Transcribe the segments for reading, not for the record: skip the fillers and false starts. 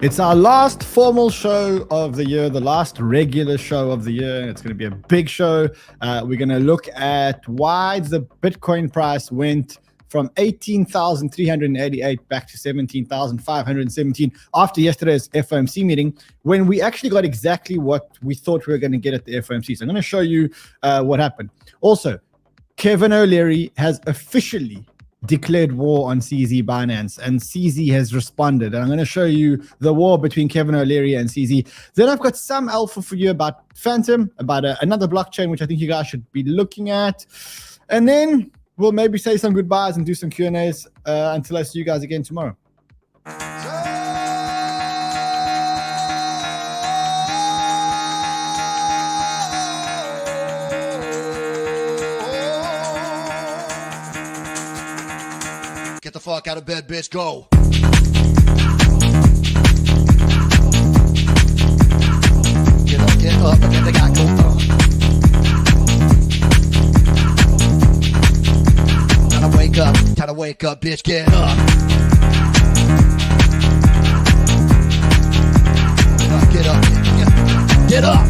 It's our last formal show of the year, the last regular show of the year. It's going to be a big show. We're going to look at why the Bitcoin price went from 18,388 back to 17,517 after yesterday's FOMC meeting, when we actually got exactly what we thought we were going to get at the FOMC. So I'm going to show you what happened. Also, Kevin O'Leary has officially declared war on CZ Binance, and CZ has responded. And I'm going to show you the war between Kevin O'Leary and CZ. Then I've got some alpha for you about Phantom, about another blockchain, which I think you guys should be looking at. And then we'll maybe say some goodbyes and do some Q&As until I see you guys again tomorrow. Get the fuck out of bed, bitch. Go. Get up, and then they got go. Time to wake up, bitch. Get up. Get up. Get up.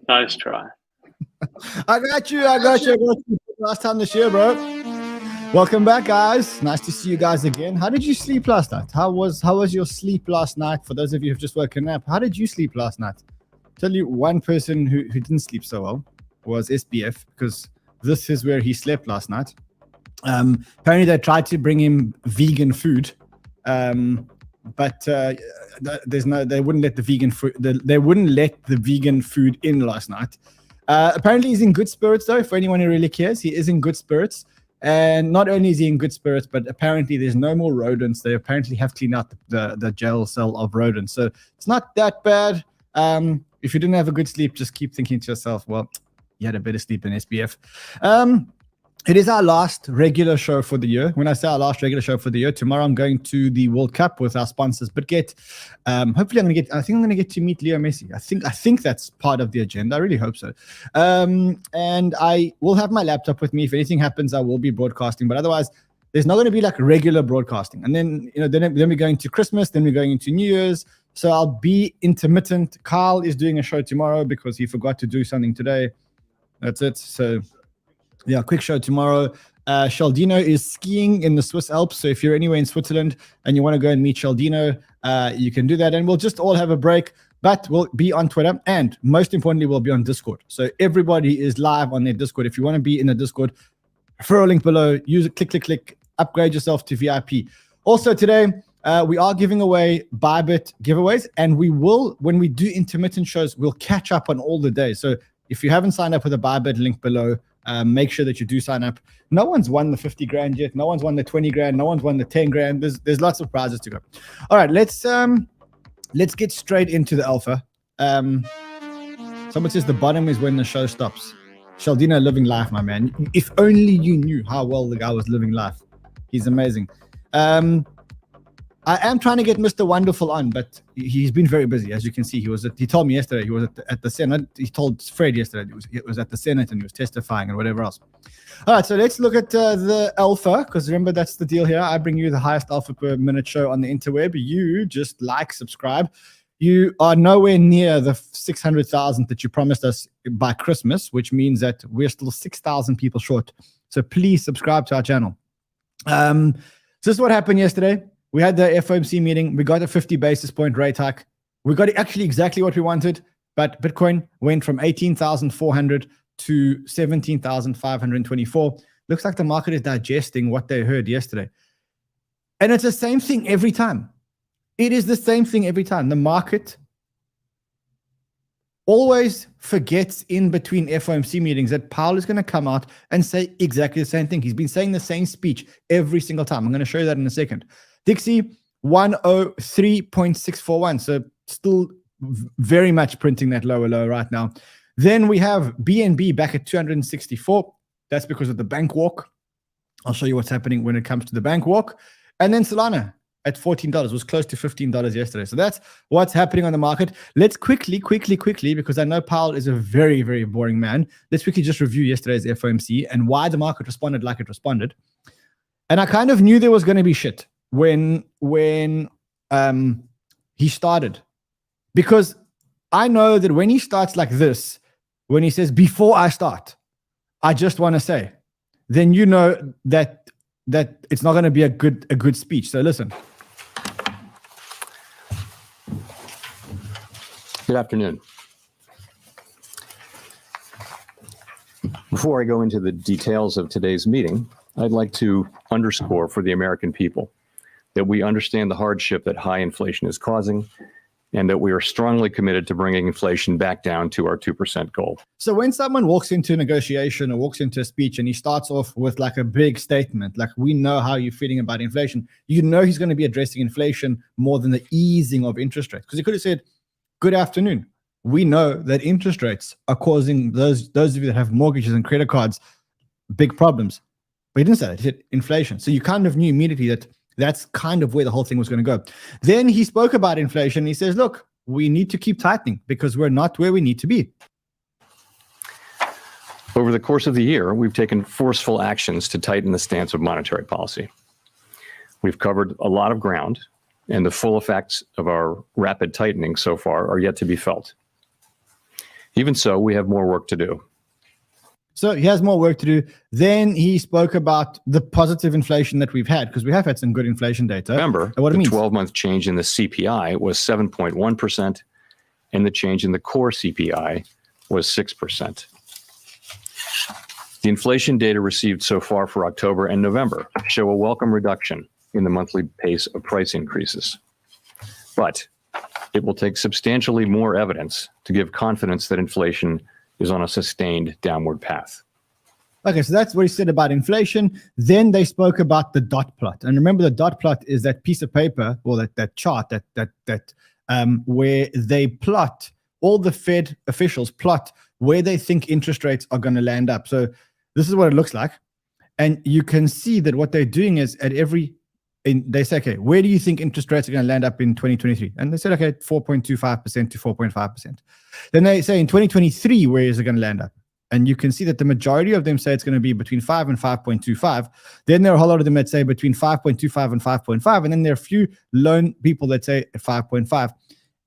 Nice try. I got you. Last time this year, bro. Welcome back, guys. Nice to see you guys again. How did you sleep last night? How was your sleep last night? For those of you who've just woken up, how did you sleep last night? Tell you one person who didn't sleep so well was SBF, because this is where he slept last night. Apparently they tried to bring him vegan food, but they wouldn't let the vegan food. They wouldn't let the vegan food in last night. Apparently he's in good spirits though. For anyone who really cares, he is in good spirits. And not only is he in good spirits, but apparently there's no more rodents. They apparently have cleaned out the jail cell of rodents, so it's not that bad. If you didn't have a good sleep, just keep thinking to yourself, well, you had a better sleep than SBF. It is our last regular show for the year. When I say our last regular show for the year, tomorrow I'm going to the World Cup with our sponsors, Bitget. Hopefully I'm going to get to meet Leo Messi. I think that's part of the agenda. I really hope so. And I will have my laptop with me. If anything happens, I will be broadcasting. But otherwise, there's not going to be like regular broadcasting. And then, then we're going to Christmas. Then we're going into New Year's. So I'll be intermittent. Carl is doing a show tomorrow because he forgot to do something today. That's it. So yeah, quick show tomorrow. Sheldino is skiing in the Swiss Alps. So if you're anywhere in Switzerland and you want to go and meet Sheldino, you can do that. And we'll just all have a break, but we'll be on Twitter. And most importantly, we'll be on Discord. So everybody is live on their Discord. If you want to be in the Discord, referral link below, use it, click, upgrade yourself to VIP. Also today, we are giving away BYBIT giveaways. And we will, when we do intermittent shows, we'll catch up on all the days. So if you haven't signed up with the BYBIT link below, make sure that you do sign up. No one's won the 50 grand yet. No one's won the 20 grand. No one's won the 10 grand. There's lots of prizes to go. All right, let's get straight into the alpha. Someone says the bottom is when the show stops. Sheldino living life, my man. If only you knew how well the guy was living life. He's amazing. I am trying to get Mr. Wonderful on, but he's been very busy. As you can see, he told me yesterday he was at the Senate. He told Fred yesterday he was at the Senate and he was testifying and whatever else. All right, so let's look at the alpha, because remember, that's the deal here. I bring you the highest alpha per minute show on the interweb. You just subscribe. You are nowhere near the 600,000 that you promised us by Christmas, which means that we're still 6,000 people short. So please subscribe to our channel. So this is what happened yesterday. We had the FOMC meeting. We got a 50 basis point rate hike. We got actually exactly what we wanted, but Bitcoin went from 18,400 to 17,524. Looks like the market is digesting what they heard yesterday. And it's the same thing every time. It is the same thing every time. The market always forgets in between FOMC meetings that Powell is going to come out and say exactly the same thing. He's been saying the same speech every single time. I'm going to show you that in a second. Dixie, 103.641. So still very much printing that lower low right now. Then we have BNB back at 264. That's because of the bank walk. I'll show you what's happening when it comes to the bank walk. And then Solana at $14 was close to $15 yesterday. So that's what's happening on the market. Let's quickly, because I know Powell is a very, very boring man. Let's quickly just review yesterday's FOMC and why the market responded like it responded. And I kind of knew there was going to be shit when he started, because I know that when he starts like this, when he says, before I start, I just want to say, then you know that it's not going to be a good speech. So listen. Good afternoon. Before I go into the details of today's meeting, I'd like to underscore for the American people that we understand the hardship that high inflation is causing, and that we are strongly committed to bringing inflation back down to our 2% goal. So when someone walks into a negotiation or walks into a speech and he starts off with like a big statement, like, we know how you're feeling about inflation, you know he's going to be addressing inflation more than the easing of interest rates. Because he could have said, good afternoon. We know that interest rates are causing those of you that have mortgages and credit cards big problems. But he didn't say that. He said inflation. So you kind of knew immediately that that's kind of where the whole thing was going to go. Then he spoke about inflation. He says, look, we need to keep tightening because we're not where we need to be. Over the course of the year, we've taken forceful actions to tighten the stance of monetary policy. We've covered a lot of ground, and the full effects of our rapid tightening so far are yet to be felt. Even so, we have more work to do. So he has more work to do. Then he spoke about the positive inflation that we've had, because we have had some good inflation data. Remember, what the it means. 12-month change in the CPI was 7.1%, and the change in the core CPI was 6%. The inflation data received so far for October and November show a welcome reduction in the monthly pace of price increases. But it will take substantially more evidence to give confidence that inflation is on a sustained downward path. Okay, so that's what he said about inflation. Then they spoke about the dot plot. And remember, the dot plot is that piece of paper, or that chart where they plot, all the Fed officials plot where they think interest rates are going to land up. So this is what it looks like. And you can see that what they're doing is they say, okay, where do you think interest rates are going to land up in 2023? And they said, okay, 4.25% to 4.5%. Then they say in 2023, where is it going to land up? And you can see that the majority of them say it's going to be between 5 and 5.25. Then there are a whole lot of them that say between 5.25 and 5.5. And then there are a few lone people that say 5.5.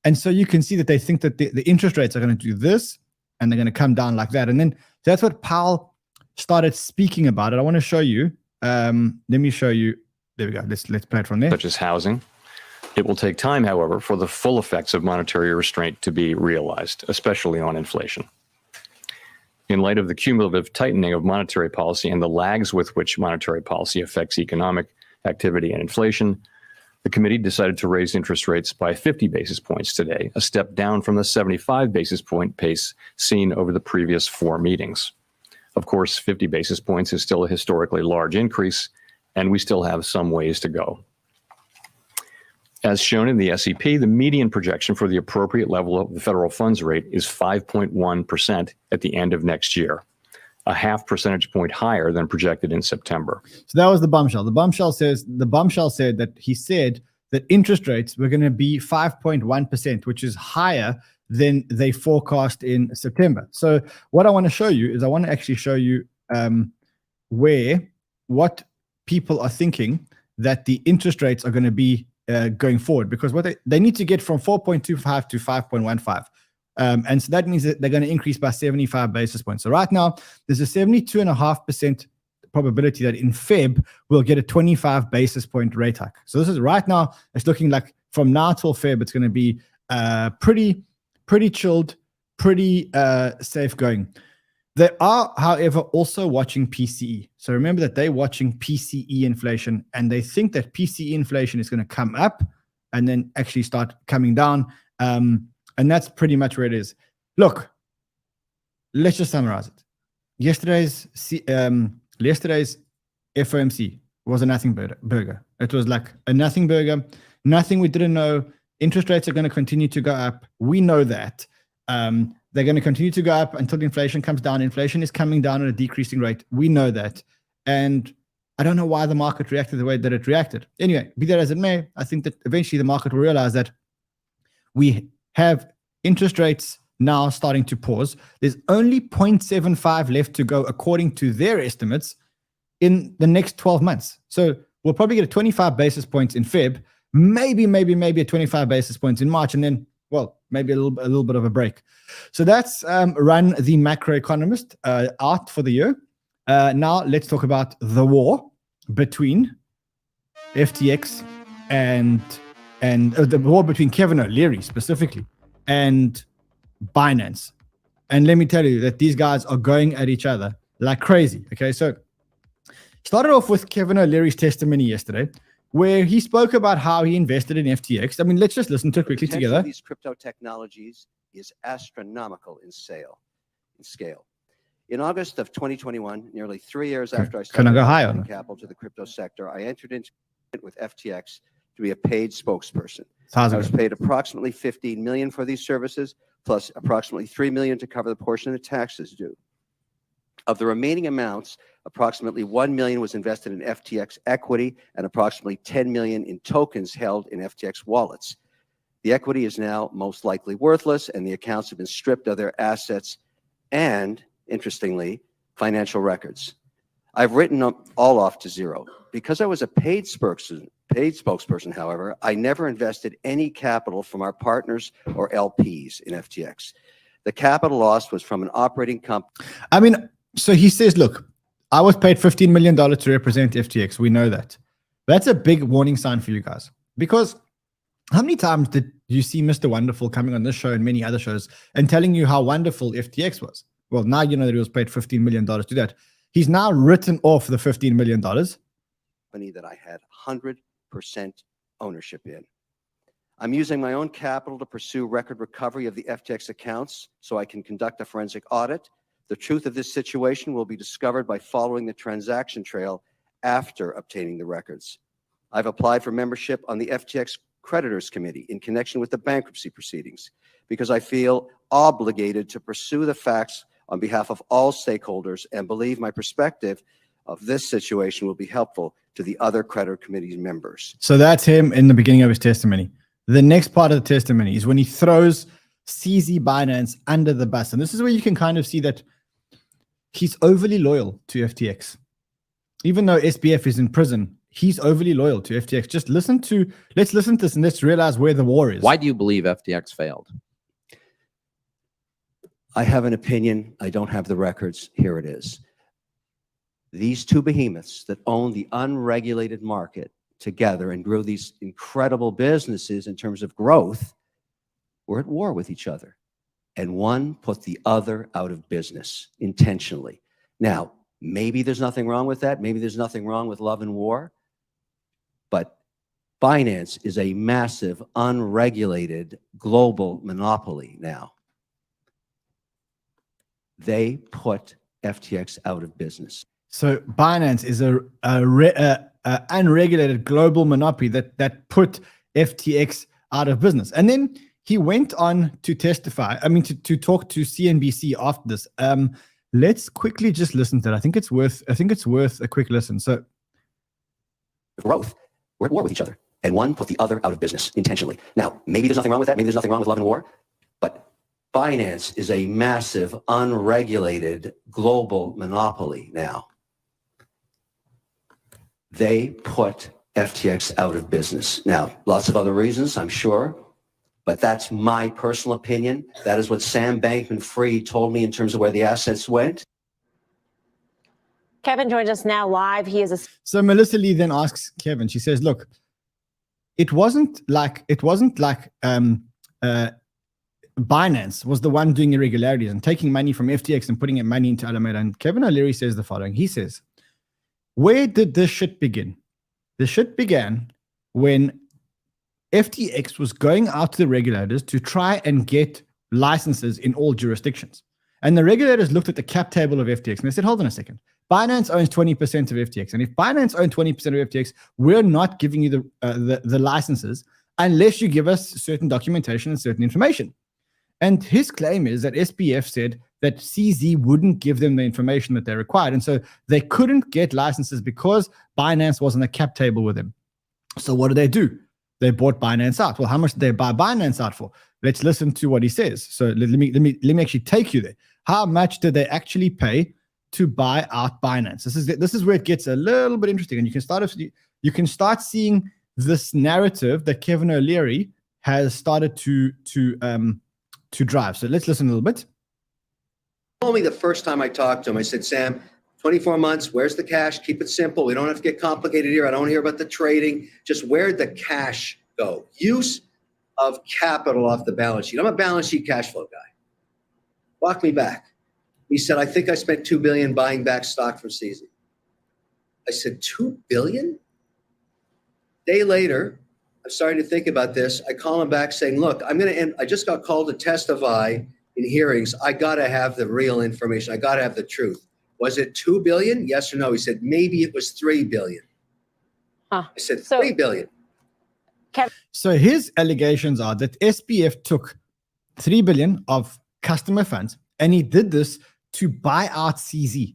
And so you can see that they think that the interest rates are going to do this, and they're going to come down like that. And then that's what Powell started speaking about it. I want to show you. Let me show you. There we go. Let's play it from there. Such as housing. It will take time, however, for the full effects of monetary restraint to be realized, especially on inflation. In light of the cumulative tightening of monetary policy and the lags with which monetary policy affects economic activity and inflation, the committee decided to raise interest rates by 50 basis points today, a step down from the 75 basis point pace seen over the previous 4 meetings. Of course, 50 basis points is still a historically large increase, and we still have some ways to go. As shown in the SEP, the median projection for the appropriate level of the federal funds rate is 5.1% at the end of next year, a half percentage point higher than projected in September. So that was the bombshell. The bombshell said that he said that interest rates were going to be 5.1%, which is higher than they forecast in September. So what I want to show you is I want to actually show you what people are thinking that the interest rates are going to be going forward, because what they need to get from 4.25 to 5.15. And so that means that they're going to increase by 75 basis points. So right now, there's a 72.5% probability that in Feb, we'll get a 25 basis point rate hike. So this is right now, it's looking like from now till Feb, it's going to be pretty chilled, pretty safe going. They are, however, also watching PCE. So remember that they're watching PCE inflation, and they think that PCE inflation is going to come up and then actually start coming down. And that's pretty much where it is. Look, let's just summarize it. Yesterday's FOMC was a nothing burger. It was like a nothing burger, nothing we didn't know. Interest rates are going to continue to go up. We know that. They're going to continue to go up until inflation comes down. Inflation is coming down at a decreasing rate. We know that. And I don't know why the market reacted the way that it reacted. Anyway, be that as it may, I think that eventually the market will realize that we have interest rates now starting to pause. There's only 0.75 left to go according to their estimates in the next 12 months. So we'll probably get a 25 basis points in Feb, maybe a 25 basis points in March, and then, well, maybe a little bit of a break. So that's Run the Macroeconomist out for the year. Now let's talk about the war between FTX and the war between Kevin O'Leary specifically and Binance. And let me tell you that these guys are going at each other like crazy. Okay, so started off with Kevin O'Leary's testimony yesterday, where he spoke about how he invested in FTX. I mean, let's just listen to it quickly together. These crypto technologies is astronomical in scale. In August of 2021, nearly 3 years after I started allocating capital to the crypto sector, I entered into it with FTX to be a paid spokesperson. I was paid approximately $15 million for these services, plus approximately $3 million to cover the portion of the taxes due. Of the remaining amounts, approximately $1 million was invested in FTX equity and approximately $10 million in tokens held in FTX wallets. The equity is now most likely worthless, and the accounts have been stripped of their assets and, interestingly, financial records. I've written them all off to zero. Because I was a paid spokesperson, however, I never invested any capital from our partners or LPs in FTX. The capital loss was from an operating company. I mean, so he says, look, I was paid $15 million to represent FTX. We know that. That's a big warning sign for you guys. Because how many times did you see Mr. Wonderful coming on this show and many other shows and telling you how wonderful FTX was? Well, now you know that he was paid $15 million to do that. He's now written off the $15 million. Company that I had 100% ownership in. I'm using my own capital to pursue record recovery of the FTX accounts so I can conduct a forensic audit. The truth of this situation will be discovered by following the transaction trail after obtaining the records. I've applied for membership on the FTX Creditors Committee in connection with the bankruptcy proceedings because I feel obligated to pursue the facts on behalf of all stakeholders and believe my perspective of this situation will be helpful to the other creditor committee members. So that's him in the beginning of his testimony. The next part of the testimony is when he throws CZ Binance under the bus. And this is where you can kind of see that he's overly loyal to FTX. Even though SBF is in prison, he's overly loyal to FTX. Let's listen to this and let's realize where the war is. Why do you believe FTX failed? I have an opinion. I don't have the records. Here it is. These two behemoths that own the unregulated market together and grew these incredible businesses in terms of growth were at war with each other. And one put the other out of business intentionally. Now, maybe there's nothing wrong with that. Maybe there's nothing wrong with love and war. But Binance is a massive, unregulated global monopoly now. They put FTX out of business. So Binance is a unregulated global monopoly that put FTX out of business. And then he went on to testify, to talk to CNBC after this. Let's quickly just listen to it. I think it's worth a quick listen. So growth, we're at war with each other. And one put the other out of business intentionally. Now, maybe there's nothing wrong with that. Maybe there's nothing wrong with love and war. But Binance is a massive, unregulated global monopoly now. They put FTX out of business. Now, lots of other reasons, I'm sure, but that's my personal opinion. That is what Sam Bankman-Fried told me in terms of where the assets went. Kevin joins us now live. So Melissa Lee then asks Kevin, she says, look, it wasn't like Binance was the one doing irregularities and taking money from FTX and putting money into Alameda. And Kevin O'Leary says the following. He says, where did this shit begin? The shit began when FTX was going out to the regulators to try and get licenses in all jurisdictions. And the regulators looked at the cap table of FTX and they said, hold on a second. Binance owns 20% of FTX. And if Binance owns 20% of FTX, we're not giving you the licenses unless you give us certain documentation and certain information. And his claim is that SBF said that CZ wouldn't give them the information that they required. And so they couldn't get licenses because Binance was on a cap table with them. So what do? They bought Binance out. Well, how much did they buy Binance out for? Let's listen to what he says. So let me actually take you there. How much did they actually pay to buy out Binance? This is where it gets a little bit interesting, and you can start seeing this narrative that Kevin O'Leary has started to drive. So let's listen a little bit. Told me the first time I talked to him, I said, Sam, 24 months, where's the cash? Keep it simple. We don't have to get complicated here. I don't want to hear about the trading. Just where'd the cash go? Use of capital off the balance sheet. I'm a balance sheet cash flow guy. Walk me back. He said, I think I spent $2 billion buying back stock from CZ. I said, $2 billion? Day later, I'm starting to think about this. I call him back saying, look, I just got called to testify in hearings. I got to have the real information. I got to have the truth. Was it 2 billion? Yes or no? He said, maybe it was 3 billion. I said, 3 billion. So his allegations are that SBF took 3 billion of customer funds, and he did this to buy out CZ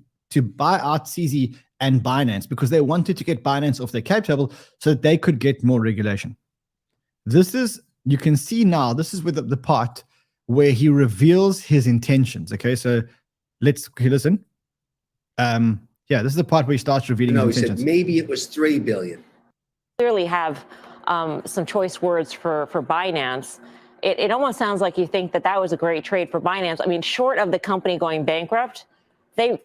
and Binance because they wanted to get Binance off their cap table so that they could get more regulation. You can see now, this is with the part where he reveals his intentions. Okay, so let's listen. This is the part where he starts revealing his intentions. He said maybe it was 3 billion. Clearly have some choice words for Binance. It almost sounds like you think that was a great trade for Binance. I mean, short of the company going bankrupt, they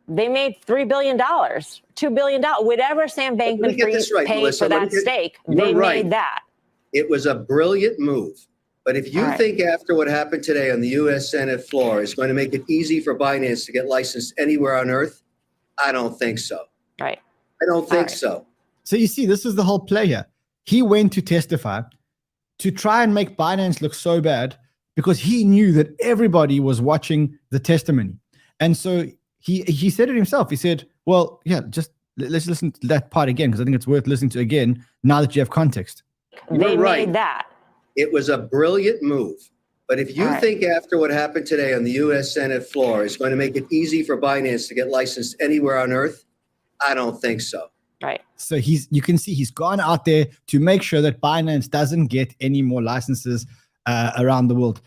made $3 billion, $2 billion, whatever Sam Bankman-Fried paid for that stake. They made that. It was a brilliant move. But if you think after what happened today on the U.S. Senate floor is going to make it easy for Binance to get licensed anywhere on earth, I don't think so. Right. I don't think so. So you see, this is the whole play here. He went to testify to try and make Binance look so bad because he knew that everybody was watching the testimony. And so he said it himself. He said, well, yeah, just let's listen to that part again because I think it's worth listening to again now that you have context. They made that. It was a brilliant move. But if you think after what happened today on the U.S. Senate floor is going to make it easy for Binance to get licensed anywhere on earth, I don't think so. Right. So you can see he's gone out there to make sure that Binance doesn't get any more licenses around the world.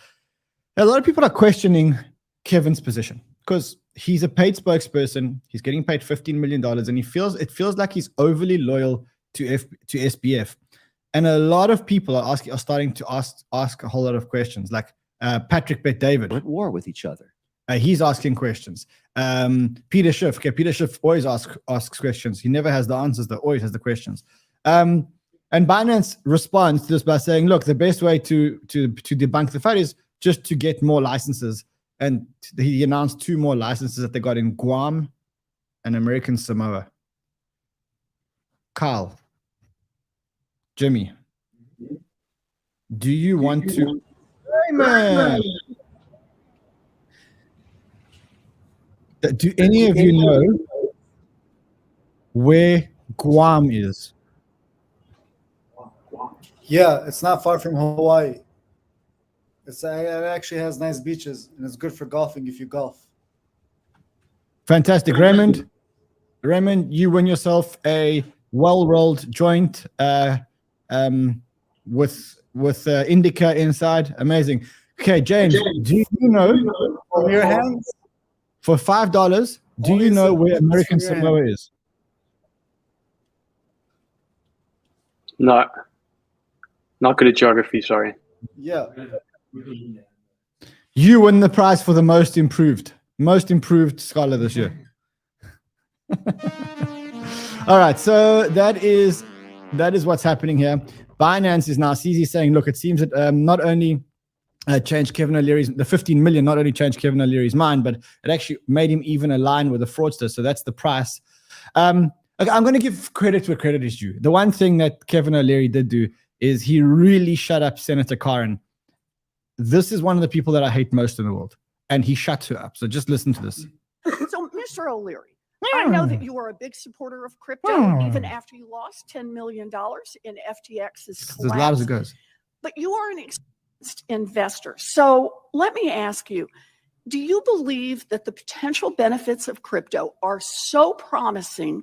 A lot of people are questioning Kevin's position because he's a paid spokesperson. He's getting paid $15 million, and it feels like he's overly loyal to SBF. And a lot of people are starting to ask a whole lot of questions, like Patrick Bet David. We're at war with each other. He's asking questions. Peter Schiff. Okay, Peter Schiff always asks questions. He never has the answers, though. Always has the questions. And Binance responds to this by saying, "Look, the best way to debunk the fight is just to get more licenses." And he announced 2 more licenses that they got in Guam and American Samoa. Kyle, Jimmy, do you want to? Hey, man. Do any of you know where Guam is? Yeah, it's not far from Hawaii. It actually has nice beaches, and it's good for golfing if you golf. Fantastic. Raymond, you win yourself a well-rolled joint with indica inside. Amazing. Okay, James, do you know from your hands? For $5, do you know where American Samoa is? No. Not good at geography, sorry. Yeah. You win the prize for the most improved scholar this year. All right, so that is what's happening here. Binance is now CZ saying, look, it seems that not only changed Kevin O'Leary's, the 15 million not only changed Kevin O'Leary's mind, but it actually made him even align with the fraudster. So that's the price. Okay, I'm going to give credit where credit is due. The one thing that Kevin O'Leary did do is he really shut up Senator Karen. This is one of the people that I hate most in the world, and he shut her up. So just listen to this. So, Mr. O'Leary, I know that you are a big supporter of crypto, even after you lost $10 million in FTX's collapse. As loud as it goes. But you are an investors. So let me ask you, do you believe that the potential benefits of crypto are so promising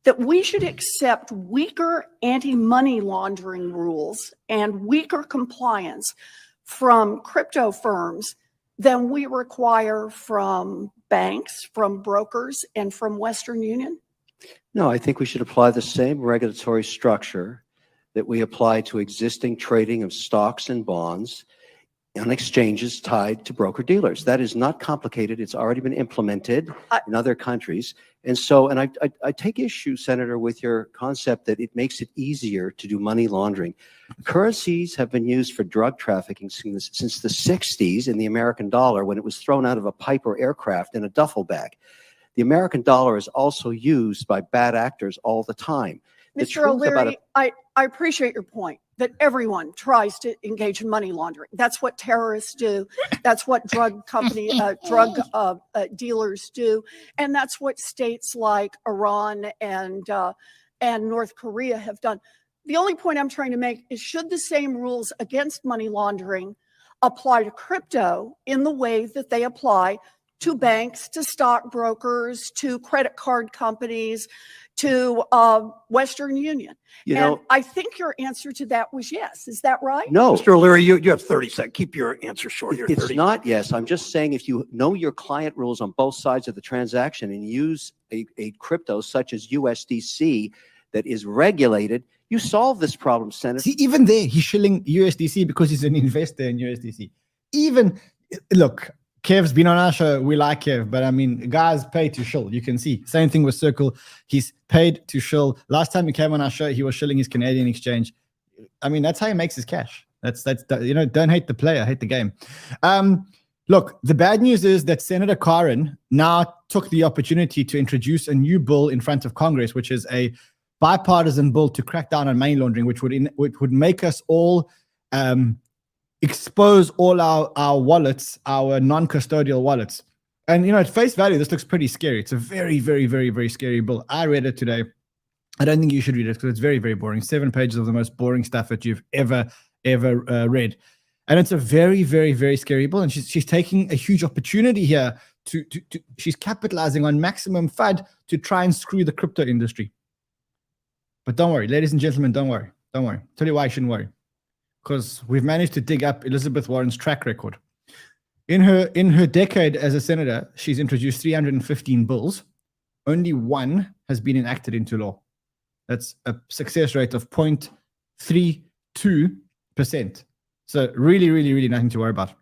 that we should accept weaker anti-money laundering rules and weaker compliance from crypto firms than we require from banks, from brokers, and from Western Union? No, I think we should apply the same regulatory structure that we apply to existing trading of stocks and bonds on exchanges tied to broker-dealers. That is not complicated. It's already been implemented in other countries. And so, and I take issue, Senator, with your concept that it makes it easier to do money laundering. Currencies have been used for drug trafficking since the 60s in the American dollar, when it was thrown out of a Piper aircraft in a duffel bag. The American dollar is also used by bad actors all the time. Mr. O'Leary, I appreciate your point that everyone tries to engage in money laundering. That's what terrorists do. That's what drug dealers do. And that's what states like Iran and North Korea have done. The only point I'm trying to make is, should the same rules against money laundering apply to crypto in the way that they apply to banks, to stockbrokers, to credit card companies, to Western Union? And I think your answer to that was yes. Is that right? No. Mr. O'Leary, you have 30 seconds. Keep your answer short. You're It's 30. not yes. I'm just saying, if you know your client rules on both sides of the transaction and use a crypto such as USDC that is regulated, you solve this problem, Senator. See, even there, he's shilling USDC because he's an investor in USDC. Even, look, Kev's been on our show. We like Kev, but I mean, guys pay to shill. You can see. Same thing with Circle. He's paid to shill. Last time he came on our show, he was shilling his Canadian exchange. I mean, that's how he makes his cash. That's don't hate the player, hate the game. Look, the bad news is that Senator Karin now took the opportunity to introduce a new bill in front of Congress, which is a bipartisan bill to crack down on money laundering, which would make us all expose all our wallets, our non-custodial wallets. And, at face value, this looks pretty scary. It's a very, very, very, very scary bill. I read it today. I don't think you should read it because it's very, very boring. 7 pages of the most boring stuff that you've ever read. And it's a very, very, very scary bill. And she's taking a huge opportunity here she's capitalizing on maximum FUD to try and screw the crypto industry. But don't worry, ladies and gentlemen, don't worry. Don't worry. Tell you why you shouldn't worry. Because we've managed to dig up Elizabeth Warren's track record. In her decade as a senator, she's introduced 315 bills. Only one has been enacted into law. That's a success rate of 0.32%. So really, really, really nothing to worry about.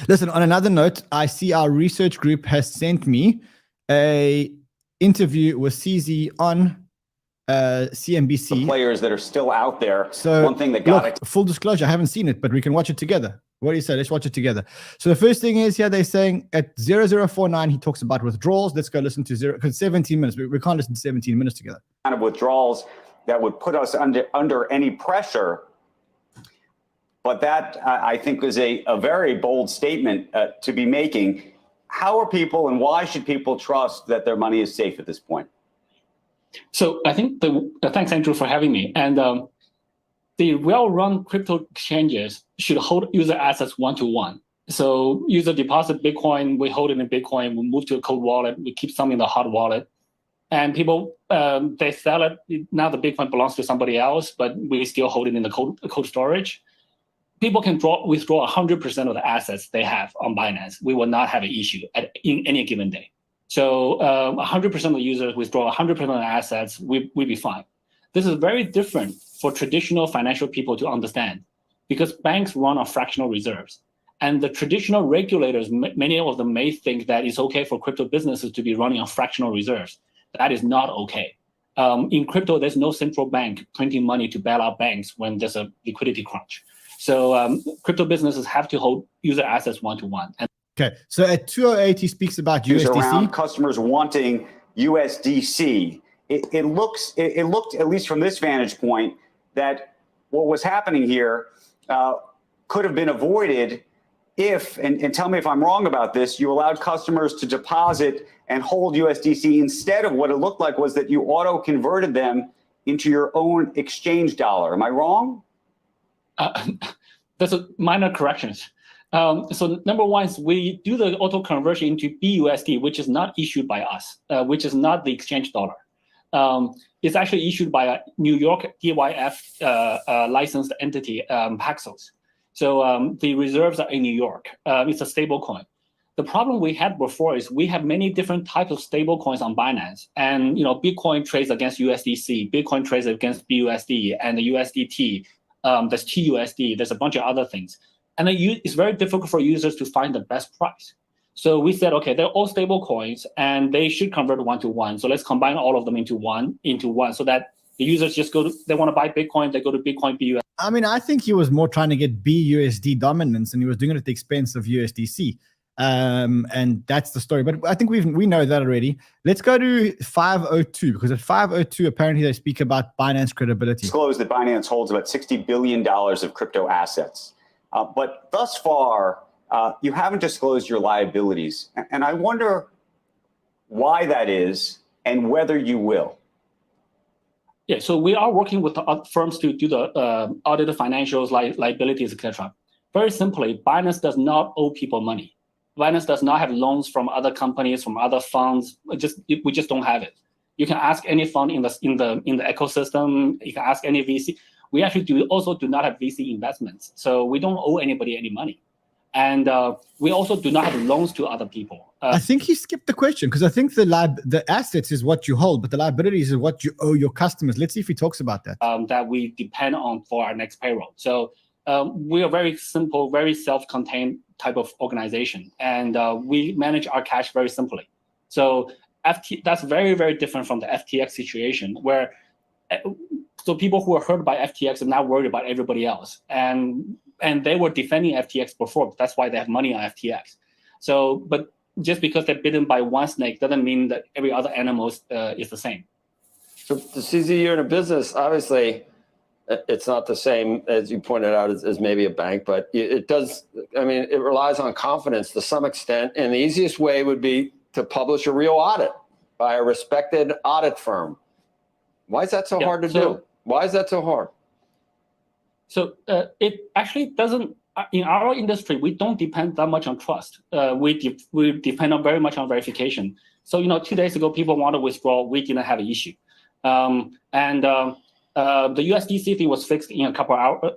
Listen, on another note, I see our research group has sent me a interview with CZ on CNBC. The players that are still out there. So one thing that got it. Full disclosure, I haven't seen it, but we can watch it together. What do you say? Let's watch it together. So the first thing is here, they're saying at 0049, he talks about withdrawals. Let's go listen to because 17 minutes. We can't listen to 17 minutes together. Kind of withdrawals that would put us under any pressure. But that, I think, is a very bold statement to be making. How are people and why should people trust that their money is safe at this point? So I think thanks, Andrew, for having me. And the well-run crypto exchanges should hold user assets one-to-one. So user deposit Bitcoin, we hold it in Bitcoin, we move to a cold wallet, we keep some in the hot wallet. And people, they sell it. Now the Bitcoin belongs to somebody else, but we still hold it in the cold storage. People can withdraw 100% of the assets they have on Binance. We will not have an issue in any given day. So 100% of the users withdraw 100% of the assets, we'll be fine. This is very different for traditional financial people to understand because banks run on fractional reserves. And the traditional regulators, many of them may think that it's okay for crypto businesses to be running on fractional reserves. That is not okay. In crypto, there's no central bank printing money to bail out banks when there's a liquidity crunch. So crypto businesses have to hold user assets one-to-one. Okay, so at 208, he speaks about USDC. Around customers wanting USDC. It looked, at least from this vantage point, that what was happening here could have been avoided if, and tell me if I'm wrong about this, you allowed customers to deposit and hold USDC instead of what it looked like was that you auto-converted them into your own exchange dollar. Am I wrong? There's a minor corrections. So number one is we do the auto conversion into BUSD, which is not issued by us, which is not the exchange dollar. It's actually issued by a New York DYF licensed entity, Paxos. So the reserves are in New York. It's a stable coin. The problem we had before is we have many different types of stable coins on Binance. And Bitcoin trades against USDC, Bitcoin trades against BUSD and the USDT. There's TUSD, there's a bunch of other things. And it's very difficult for users to find the best price. So we said, okay, they're all stable coins and they should convert 1-to-1. So let's combine all of them into one, so that the users just they want to buy Bitcoin, they go to Bitcoin BUSD. I mean, I think he was more trying to get BUSD dominance and he was doing it at the expense of USDC. And that's the story. But I think we know that already. Let's go to 502, because at 502, apparently they speak about Binance credibility. Disclosed that Binance holds about $60 billion of crypto assets. But thus far, you haven't disclosed your liabilities. And I wonder why that is and whether you will. Yeah, so we are working with the firms to do the audit of financials, liabilities, etc. Very simply, Binance does not owe people money. Binance does not have loans from other companies, from other funds. We just don't have it. You can ask any fund in the ecosystem. You can ask any VC. We actually also do not have VC investments, so we don't owe anybody any money, and we also do not have loans to other people. I think he skipped the question, because I think the assets is what you hold, but the liabilities is what you owe your customers. Let's see if he talks about that. That we depend on for our next payroll. So we are very simple, very self-contained type of organization, and we manage our cash very simply. So that's very, very different from the FTX situation, where so people who are hurt by FTX are now worried about everybody else, and they were defending FTX before. That's why they have money on FTX. So, but just because they're bitten by one snake doesn't mean that every other animal is the same. So, CZ, you're in a business, obviously. It's not the same, as you pointed out, as maybe a bank, but it does. I mean, it relies on confidence to some extent. And the easiest way would be to publish a real audit by a respected audit firm. Why is that so hard to do? Why is that so hard? So it actually doesn't. In our industry, we don't depend that much on trust. We depend very much on verification. So 2 days ago, people want to withdraw. We didn't have an issue, the USDC thing was fixed in a couple of hours,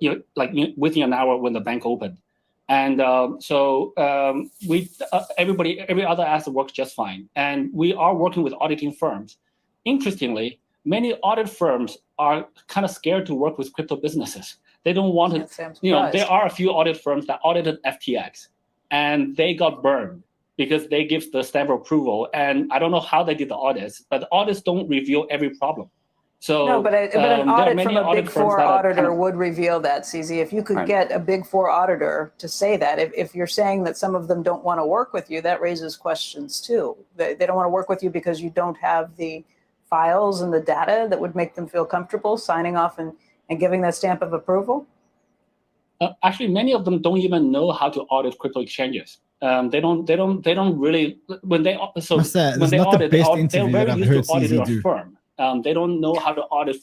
within an hour when the bank opened, and every other asset works just fine. And we are working with auditing firms. Interestingly, many audit firms are kind of scared to work with crypto businesses. They don't want to. There are a few audit firms that audited FTX, and they got burned because they give the stamp of approval. And I don't know how they did the audits, but the audits don't reveal every problem. So, no, but an audit from a Big Four auditor would reveal that, CZ. If you could get a Big Four auditor to say that, if you're saying that some of them don't want to work with you, that raises questions too. They don't want to work with you because you don't have the files and the data that would make them feel comfortable signing off and giving that stamp of approval? Actually, many of them don't even know how to audit crypto exchanges. They don't really, when they audit, they're very used to auditing a firm. They don't know how to audit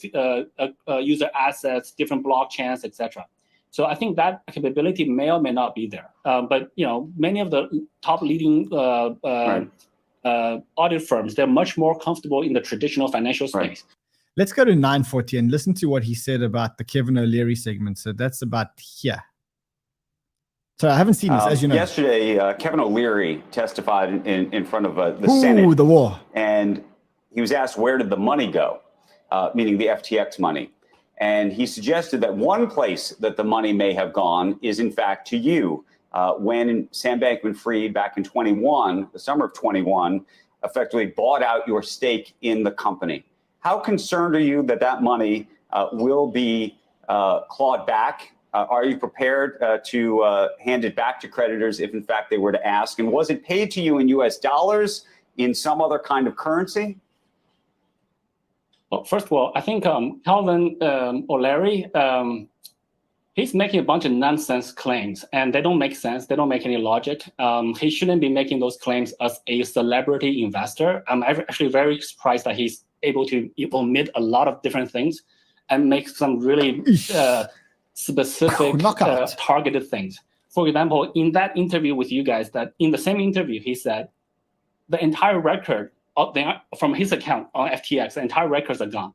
user assets, different blockchains, etc. So I think that capability may or may not be there. But many of the top leading audit firms, they're much more comfortable in the traditional financial space. Let's go to 940 and listen to what he said about the Kevin O'Leary segment. So that's about here. So I haven't seen this, as you know. Yesterday, Kevin O'Leary testified in front of the Senate. The war. And he was asked, where did the money go? Meaning the FTX money. And he suggested that one place that the money may have gone is, in fact, to you. When Sam Bankman-Fried back in the summer of 21, effectively bought out your stake in the company. How concerned are you that money will be clawed back? Are you prepared to hand it back to creditors if, in fact, they were to ask? And was it paid to you in US dollars, in some other kind of currency? Well, first of all, I think Calvin O'Leary, he's making a bunch of nonsense claims, and they don't make sense. They don't make any logic. He shouldn't be making those claims as a celebrity investor. I'm actually very surprised that he's able to omit a lot of different things and make some really specific targeted things. For example, in that interview with you guys, that in the same interview, he said the entire record from his account on FTX, the entire records are gone.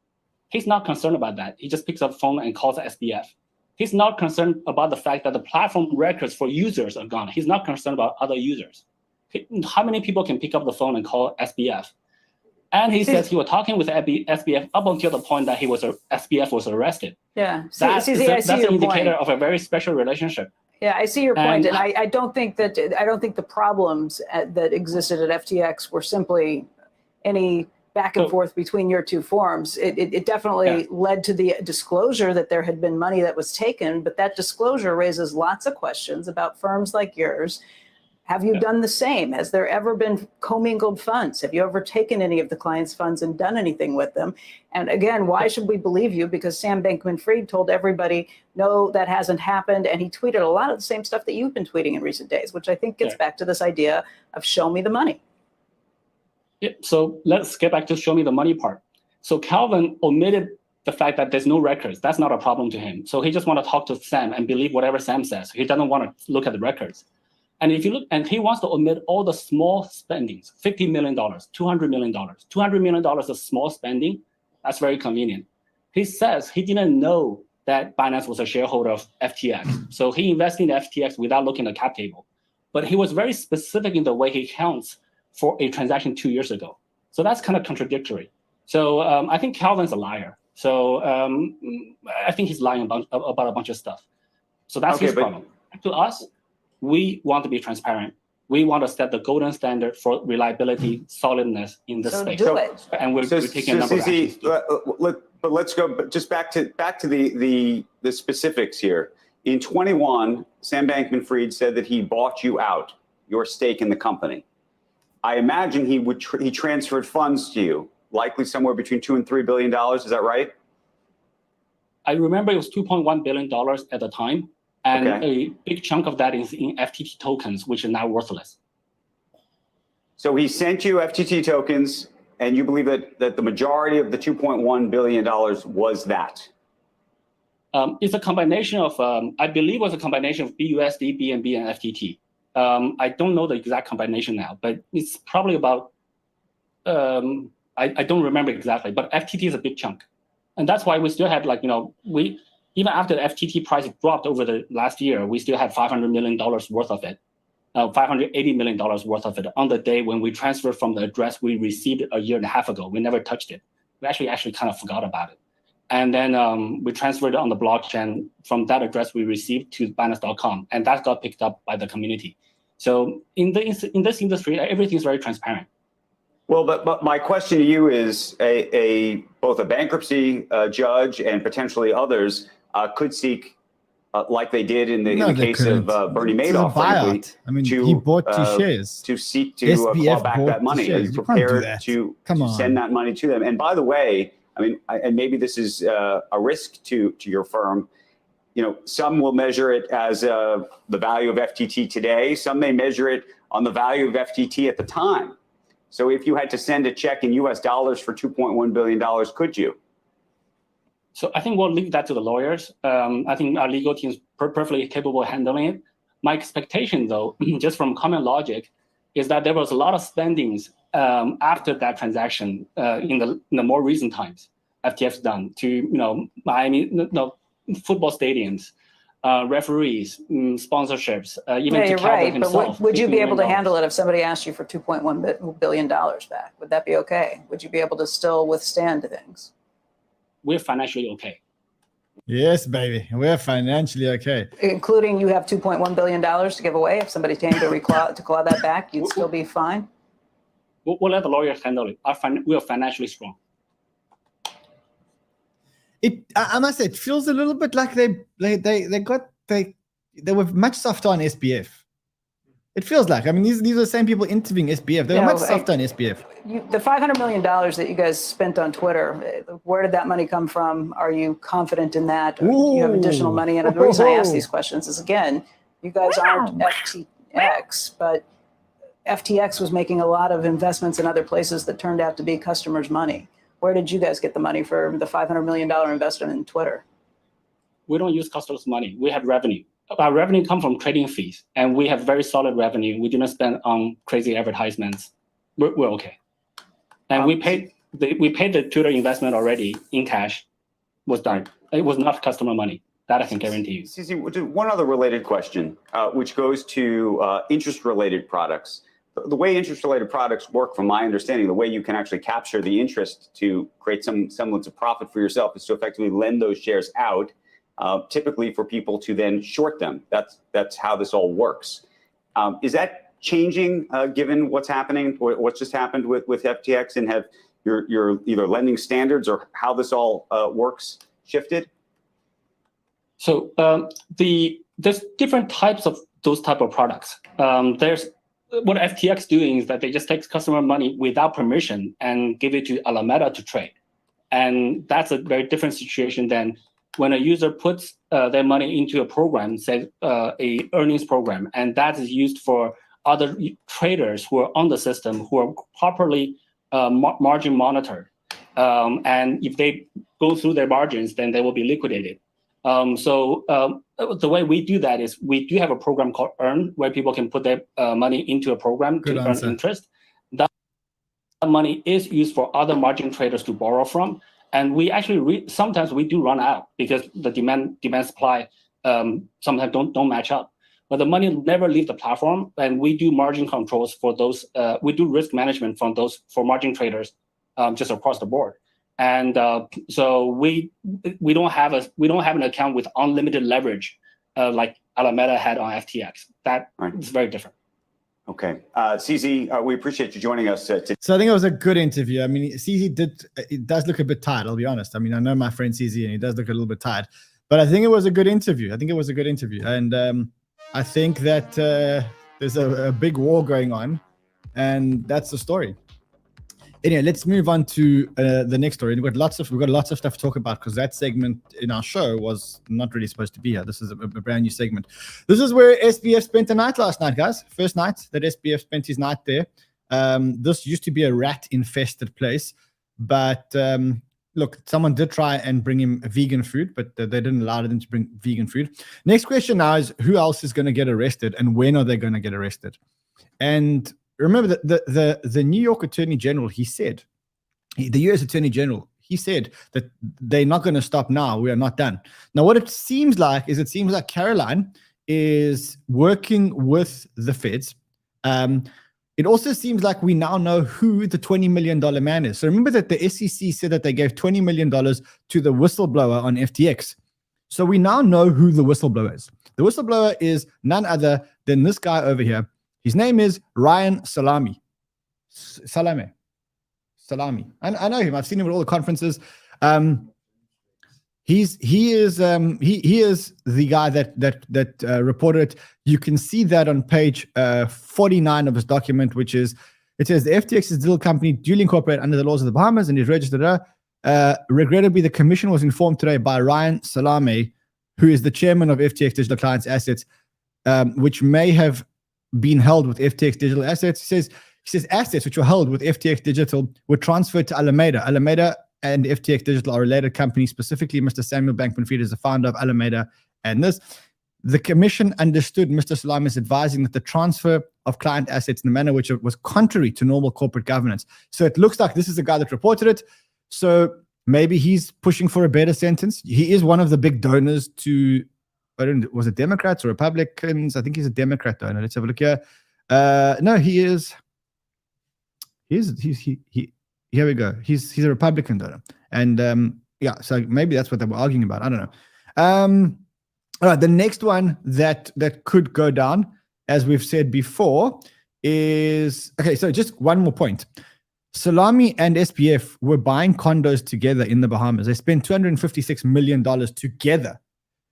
He's not concerned about that. He just picks up the phone and calls SBF. He's not concerned about the fact that the platform records for users are gone. He's not concerned about other users. How many people can pick up the phone and call SBF? And he says he was talking with SBF up until the point that SBF was arrested. Yeah, that's an indicator of a very special relationship. Yeah, I see your point, and I don't think the problems that existed at FTX were simply any back and forth between your two firms. It definitely led to the disclosure that there had been money that was taken, but that disclosure raises lots of questions about firms like yours. Have you done the same? Has there ever been commingled funds? Have you ever taken any of the clients' funds and done anything with them? And again, why should we believe you? Because Sam Bankman-Fried told everybody, no, that hasn't happened. And he tweeted a lot of the same stuff that you've been tweeting in recent days, which I think gets back to this idea of show me the money. Yeah, so let's get back to show me the money part. So Calvin omitted the fact that there's no records. That's not a problem to him. So he just want to talk to Sam and believe whatever Sam says. He doesn't want to look at the records. And if you look, and he wants to omit all the small spendings, $50 million, $200 million. $200 million of small spending, that's very convenient. He says he didn't know that Binance was a shareholder of FTX. So he invested in FTX without looking at the cap table. But he was very specific in the way he counts for a transaction 2 years ago. So that's kind of contradictory. So I think Calvin's a liar. So I think he's lying about a bunch of stuff. So that's his problem. To us, we want to be transparent. We want to set the golden standard for reliability, solidness in this space. Do it. And we're taking a number of actions. But let's go just back to the specifics here. In 21, Sam Bankman-Fried said that he bought you out, your stake in the company. I imagine he transferred funds to you, likely somewhere between $2 and $3 billion. Is that right? I remember it was $2.1 billion at the time. And a big chunk of that is in FTT tokens, which are now worthless. So he sent you FTT tokens, and you believe that the majority of the $2.1 billion was that? It's a combination of, I believe it was a combination of BUSD, BNB, and FTT. I don't know the exact combination now, but it's probably about, I don't remember exactly, but FTT is a big chunk. And that's why we still had even after the FTT price dropped over the last year, we still had $500 million worth of it, $580 million worth of it on the day when we transferred from the address we received a year and a half ago. We never touched it. We actually kind of forgot about it. And then we transferred it on the blockchain from that address we received to Binance.com, and that got picked up by the community. So in this industry, everything's very transparent. Well, but my question to you is, both a bankruptcy judge and potentially others could seek, like they did in the case of Bernie Madoff, frankly, I mean, he bought 2 shares. To seek to claw back that money. Are you prepared to send that money to them? And by the way, I mean, and maybe this is a risk to your firm. Some will measure it as the value of FTT today. Some may measure it on the value of FTT at the time. So if you had to send a check in US dollars for $2.1 billion, could you? So I think we'll leave that to the lawyers. I think our legal team is perfectly capable of handling it. My expectation, though, just from common logic, is that there was a lot of spendings after that transaction in the more recent times FTX done to Miami, football stadiums, referees, sponsorships, even to Calvin himself. But would you be able to handle it if somebody asked you for $2.1 billion back? Would that be okay? Would you be able to still withstand things? We're financially okay. Yes, baby. We're financially okay. Including you have $2.1 billion to give away. If somebody came to claw that back, you'd still be fine? We'll let the lawyers handle it. We are financially strong. I must say, it feels a little bit like they were much softer on SBF. It feels like. I mean, these are the same people interviewing SBF. They were much softer on SBF. The $500 million that you guys spent on Twitter, where did that money come from? Are you confident in that? Or do you have additional money? And the reason I ask these questions is, again, you guys aren't FTX, but FTX was making a lot of investments in other places that turned out to be customers' money. Where did you guys get the money for the $500 million investment in Twitter? we don't use customers' money. We have revenue. Our revenue comes from trading fees, and we have very solid revenue. We do not spend on crazy advertisements. We're okay. And we paid the Twitter investment already in cash. Was done. It was not customer money. That I can guarantee you. CZ, one other related question, which goes to interest-related products. The way interest-related products work, from my understanding, the way you can actually capture the interest to create some semblance of profit for yourself is to effectively lend those shares out, typically for people to then short them. That's how this all works. Is that changing given what's happening, or what's just happened with FTX, and have your either lending standards or how this all works shifted? So there's different types of those type of products. There's what FTX doing is that they just take customer money without permission and give it to Alameda to trade. And that's a very different situation than when a user puts their money into a program, say a earnings program, and that is used for other traders who are on the system, who are properly margin monitored. And if they go through their margins, then they will be liquidated. So the way we do that is we do have a program called Earn, where people can put their money into a program to earn interest. That money is used for other margin traders to borrow from. And we actually sometimes we do run out because the demand supply sometimes don't match up. But the money never leave the platform, and we do margin controls for those. We do risk management for margin traders just across the board. And so we don't have an account with unlimited leverage like Alameda had on FTX. That is very different. Okay, CZ, we appreciate you joining us today. So I think it was a good interview. I mean, CZ it does look a bit tired, I'll be honest. I mean, I know my friend CZ, and he does look a little bit tired, but I think it was a good interview. And I think that there's a big war going on, and that's the story. Anyway, let's move on to the next story. We've got lots of stuff to talk about, because that segment in our show was not really supposed to be here. This is a brand new segment. This is where SBF spent the night last night, guys. First night that SBF spent his night there. This used to be a rat-infested place, but look, someone did try and bring him vegan food, but they didn't allow them to bring vegan food. Next question now is, who else is going to get arrested, and when are they going to get arrested? And remember that the New York Attorney General, he said, the U.S. Attorney General, he said that they're not going to stop now. We are not done. Now, what it seems like Caroline is working with the feds. It also seems like we now know who the $20 million man is. So remember that the SEC said that they gave $20 million to the whistleblower on FTX. So we now know who the whistleblower is. The whistleblower is none other than this guy over here. His name is Ryan Salame. I know him. I've seen him at all the conferences. He is the guy that reported. You can see that on page 49 of his document, which is, it says the FTX is a digital company duly incorporated under the laws of the Bahamas and is registered. Regrettably, the commission was informed today by Ryan Salame, who is the chairman of FTX Digital Clients Assets, which may have been held with FTX Digital Assets. He says assets which were held with FTX Digital were transferred to Alameda. Alameda and FTX Digital are related companies. Specifically, Mr. Samuel Bankman-Fried is the founder of Alameda. And the commission understood Mr. Salame is advising that the transfer of client assets in a manner which was contrary to normal corporate governance. So it looks like this is the guy that reported it. So maybe he's pushing for a better sentence. He is one of the big donors to, was it Democrats or Republicans? I think he's a Democrat donor. Let's have a look here. No, he is. Here we go. He's a Republican donor. And yeah, so maybe that's what they were arguing about. I don't know. All right, the next one that could go down, as we've said before, is, okay, so just one more point. Salame and SBF were buying condos together in the Bahamas. They spent $256 million together.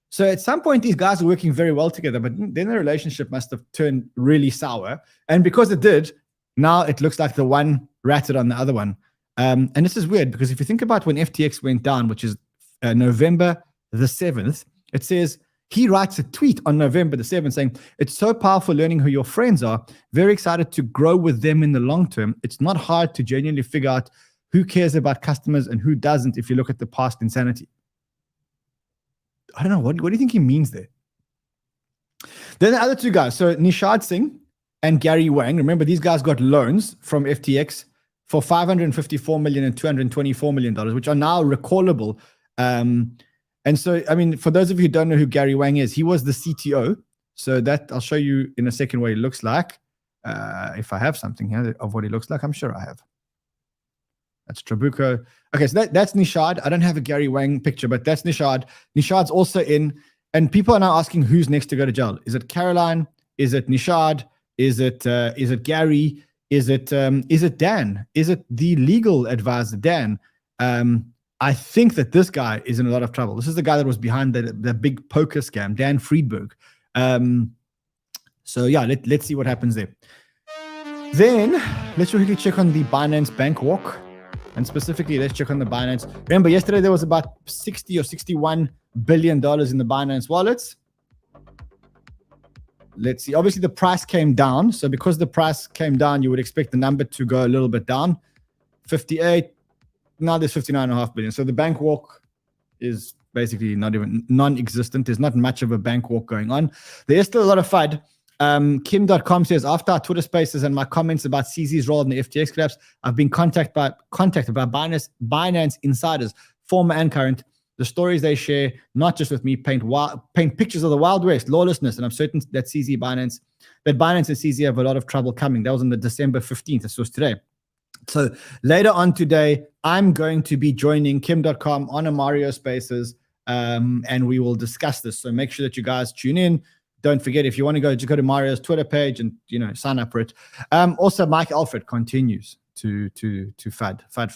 So at some point, these guys are working very well together, but then the relationship must have turned really sour. And because it did, now it looks like the one ratted on the other one. And this is weird, because if you think about when FTX went down, which is November the 7th, it says, he writes a tweet on November the 7th saying, it's so powerful learning who your friends are. Very excited to grow with them in the long term. It's not hard to genuinely figure out who cares about customers and who doesn't if you look at the past insanity. I don't know. What do you think he means there? Then the other two guys. So Nishad Singh and Gary Wang. Remember, these guys got loans from FTX for $554 million and $224 million, which are now recallable. And so, I mean, for those of you who don't know who Gary Wang is, he was the CTO. So that I'll show you in a second what he looks like. If I have something here of what he looks like, I'm sure I have. That's Trabuco. Okay, so that's Nishad. I don't have a Gary Wang picture, but that's Nishad. Nishad's also in, and people are now asking who's next to go to jail. Is it Caroline? Is it Nishad? Is it Gary? Is it Dan? Is it the legal advisor Dan? I think that this guy is in a lot of trouble. This is the guy that was behind the big poker scam, Dan Friedberg. So yeah, let's see what happens there. Then let's quickly check on the Binance Bank Walk. And specifically, let's check on the Binance. Remember, yesterday there was about 60 or $61 billion in the Binance wallets. Let's see. Obviously, the price came down. So because the price came down, you would expect the number to go a little bit down. 58. Now there's 59.5 billion. So the bank walk is basically not even non-existent. There's not much of a bank walk going on. There is still a lot of FUD. Kim.com says, after our Twitter spaces and my comments about CZ's role in the FTX collapse, I've been contacted by Binance insiders, former and current. The stories they share, not just with me, paint pictures of the Wild West, lawlessness, and I'm certain that Binance and CZ have a lot of trouble coming. That was on the December 15th. This was today. So later on today, I'm going to be joining Kim.com on a Mario Spaces, and we will discuss this. So make sure that you guys tune in. Don't forget, if you want to go, just go to Mario's Twitter page and sign up for it. Also, Mike Alfred continues to FUD. I'm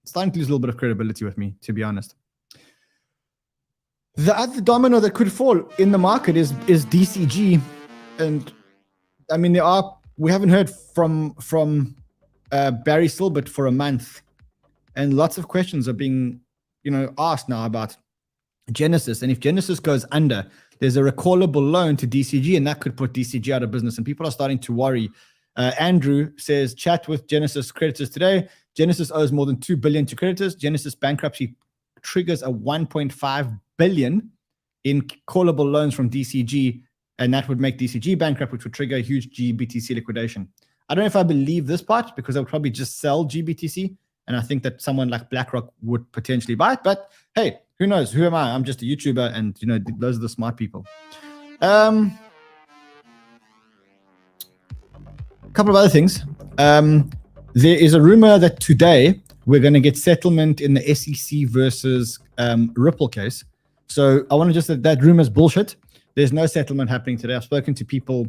starting to lose a little bit of credibility with me, to be honest. The other domino that could fall in the market is DCG, and I mean we haven't heard from Barry Silbert for a month, and lots of questions are being asked now about Genesis, and if Genesis goes under, there's a recallable loan to DCG, and that could put DCG out of business, and people are starting to worry. Andrew says, chat with Genesis creditors today. Genesis owes more than $2 billion to creditors. Genesis bankruptcy triggers a $1.5 billion in callable loans from DCG, and that would make DCG bankrupt, which would trigger a huge GBTC liquidation. I don't know if I believe this part, because I would probably just sell GBTC, and I think that someone like BlackRock would potentially buy it. But hey, who knows? Who am I? I'm just a YouTuber, and those are the smart people. A couple of other things. There is a rumor that today we're going to get settlement in the SEC versus Ripple case. So I want to just say that rumor is bullshit. There's no settlement happening today. I've spoken to people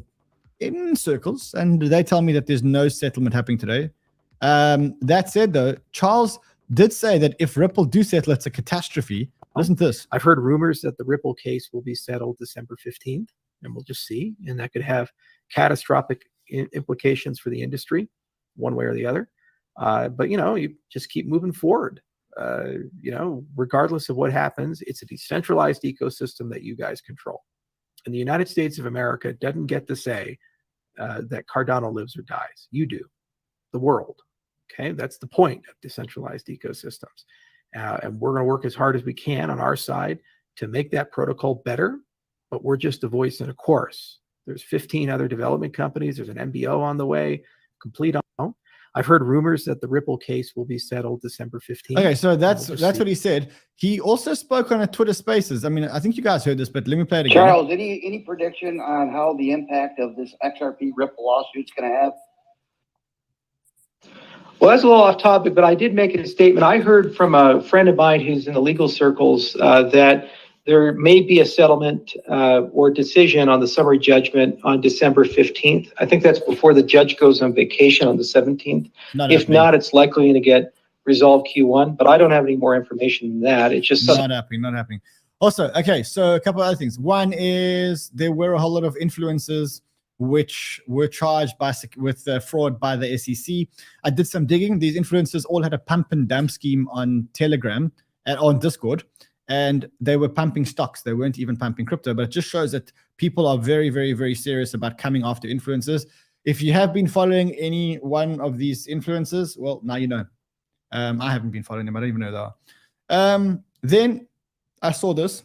in circles, and they tell me that there's no settlement happening today. That said, though, Charles did say that if Ripple do settle, it's a catastrophe. Listen to this. I've heard rumors that the Ripple case will be settled December 15th, and we'll just see. And that could have catastrophic implications for the industry, one way or the other. But, you just keep moving forward. Regardless of what happens, it's a decentralized ecosystem that you guys control. And the United States of America doesn't get to say that Cardano lives or dies. You do. The world. Okay, that's the point of decentralized ecosystems. And we're going to work as hard as we can on our side to make that protocol better, but we're just a voice in a chorus. There's 15 other development companies. There's an MBO on the way, complete on. I've heard rumors that the Ripple case will be settled December 15th. Okay, so that's what he said. He also spoke on a Twitter Spaces. I mean, I think you guys heard this, but let me play it again. Charles, any prediction on how the impact of this XRP Ripple lawsuit is going to have? Well, that's a little off topic, but I did make a statement. I heard from a friend of mine who's in the legal circles that there may be a settlement or decision on the summary judgment on December 15th. I think that's before the judge goes on vacation on the 17th. If not, it's likely going to get resolved Q1, but I don't have any more information than that. It's just not happening. Also, okay, so a couple of other things. One is there were a whole lot of influencers which were charged with fraud by the SEC. I did some digging. These influencers all had a pump and dump scheme on Telegram and on Discord, and they were pumping stocks. They weren't even pumping crypto, but it just shows that people are very, very, very serious about coming after influencers. If you have been following any one of these influencers, well, now you know. I haven't been following them. I don't even know they are. Then I saw this.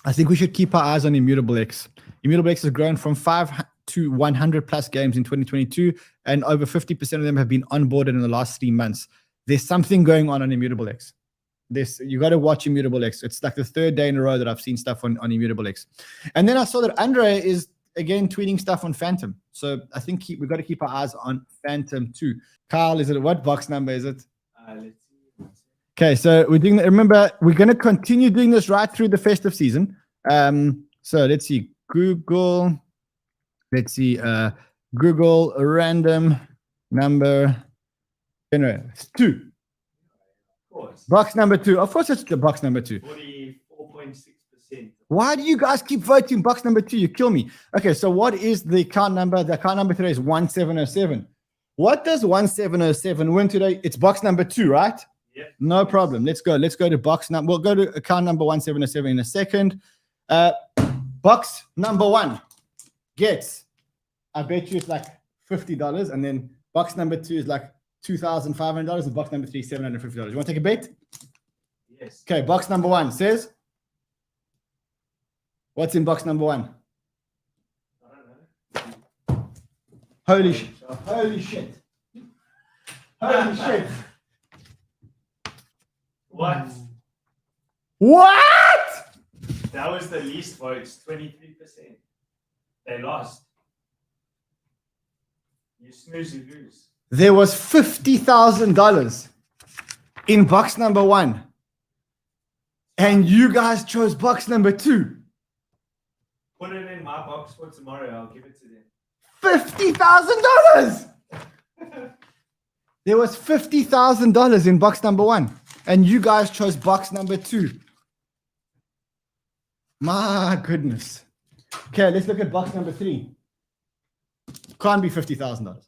I think we should keep our eyes on Immutable X. Immutable X has grown from 5 to 100 plus games in 2022, and over 50% of them have been onboarded in the last 3 months. There's something going on Immutable X. You got to watch Immutable X. It's like the 3rd day in a row that I've seen stuff on Immutable X. And then I saw that Andre is again tweeting stuff on Phantom. So I think we've got to keep our eyes on Phantom too. Kyle, is it what box number is it? Let's see. Okay, so we're doing. Remember, we're going to continue doing this right through the festive season. So let's see, Google. Let's see, Google random number generator 2. Of course. Box number 2. Of course, it's the box number 2. 44.6%. Why do you guys keep voting box number 2? You kill me. Okay, so what is the account number? The account number today is 1707. What does 1707 win today? It's box number 2, right? Yeah. No problem. Let's go. Let's go to box number. We'll go to account number 1707 in a second. Box number 1 gets, I bet you it's like $50, and then box number 2 is like $2,500, and box number 3 is $750. You want to take a bet? Yes. Okay, box number 1 says, what's in box number 1? I don't know. Holy shit. Holy shit. Holy shit. What? What? That was the least votes, 23%. They lost. You snooze, you lose. There was $50,000 in box number 1. And you guys chose box number 2. Put it in my box for tomorrow. I'll give it to them. $50,000! There was $50,000 in box number 1. And you guys chose box number 2. My goodness. Okay, let's look at box number 3. Can't be $50,000.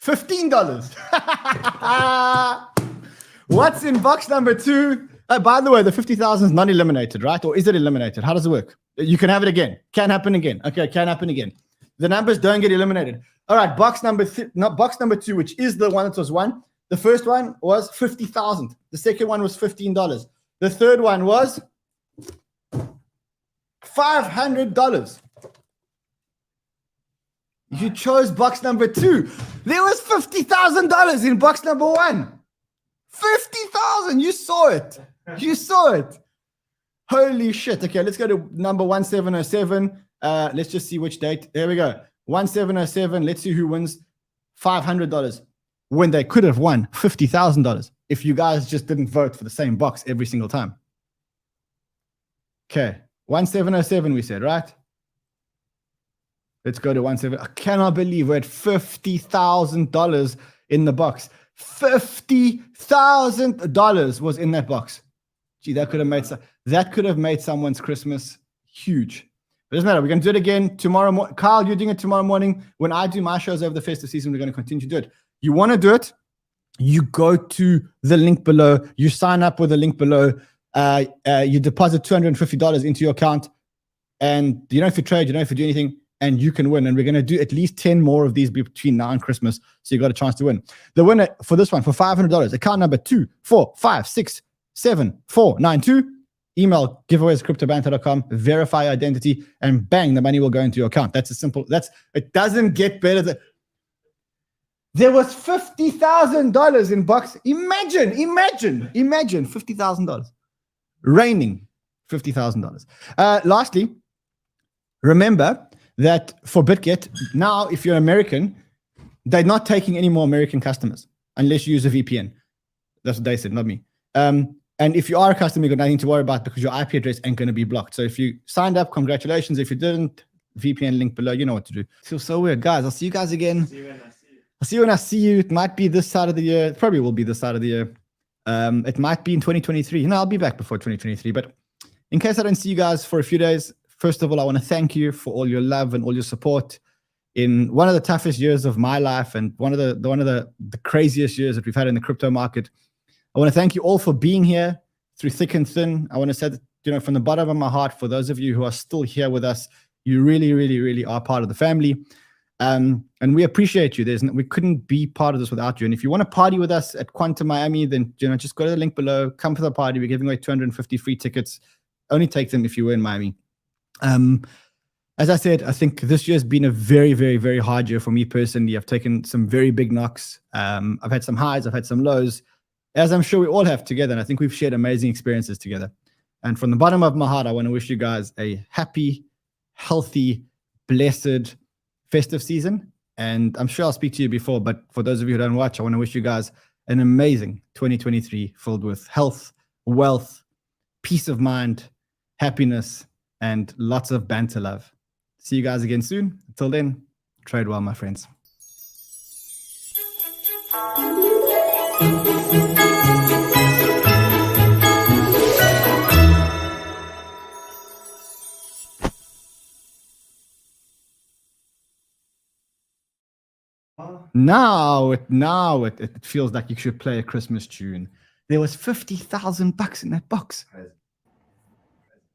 $15. What's in box number 2? By the way, the 50,000 is not eliminated, right? Or is it eliminated? How does it work? You can have it again. Can happen again. Okay, can happen again. The numbers don't get eliminated. All right, box number 2, which is the one that was won. The first one was 50,000. The second one was $15. The third one was $500. You chose box number 2. There was $50,000 in box number 1. 50,000. You saw it. You saw it. Holy shit. Okay, let's go to number 1707. Let's just see which date. There we go. 1707. Let's see who wins $500 when they could have won $50,000 if you guys just didn't vote for the same box every single time. Okay, 1707 we said, right? Let's go to 17. I cannot believe we're at $50,000 in the box. $50,000 was in that box. Gee, that could have made someone's Christmas huge. But it doesn't matter. We're going to do it again tomorrow morning. Kyle, you're doing it tomorrow morning. When I do my shows over the festive season, we're going to continue to do it. You want to do it? You go to the link below. You sign up with the link below. You deposit $250 into your account, and you don't have to trade. You don't have to do anything, and you can win. And we're going to do at least 10 more of these between now and Christmas, so you got a chance to win. The winner for this one for $500, account number 245674492. Email giveaways@cryptobanter.com, verify your identity, and bang, the money will go into your account. That's a simple. It doesn't get better than. There was $50,000 in box. Imagine $50,000. Raining $50,000. Lastly, remember that for Bitget, now if you're American, they're not taking any more American customers unless you use a VPN. That's what they said, not me. And if you are a customer, you've got nothing to worry about because your IP address ain't going to be blocked. So if you signed up, congratulations. If you didn't, VPN link below, you know what to do. It feels so weird. Guys, I'll see you guys again. I'll see you when I see you. It might be this side of the year. It probably will be this side of the year. It might be in 2023. No, I'll be back before 2023. But in case I don't see you guys for a few days, first of all, I want to thank you for all your love and all your support in one of the toughest years of my life and one of the craziest years that we've had in the crypto market. I want to thank you all for being here through thick and thin. I want to say that, from the bottom of my heart, for those of you who are still here with us, you really, really, really are part of the family. And we appreciate you. We couldn't be part of this without you. And if you want to party with us at Quantum Miami, then just go to the link below, come to the party. We're giving away 250 free tickets. only take them if you were in Miami. As I said, I think this year has been a very, very, very hard year for me personally. I've taken some very big knocks. I've had some highs, I've had some lows, as I'm sure we all have together. And I think we've shared amazing experiences together. And from the bottom of my heart, I want to wish you guys a happy, healthy, blessed festive season. And I'm sure I'll speak to you before, but for those of you who don't watch, I want to wish you guys an amazing 2023 filled with health, wealth, peace of mind, happiness, and lots of banter love. See you guys again soon. Until then, trade well, my friends. Now it feels like you should play a Christmas tune. There was $50,000 in that box.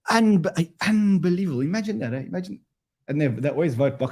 Unbelievable. Imagine that. Eh? Imagine, and they always vote box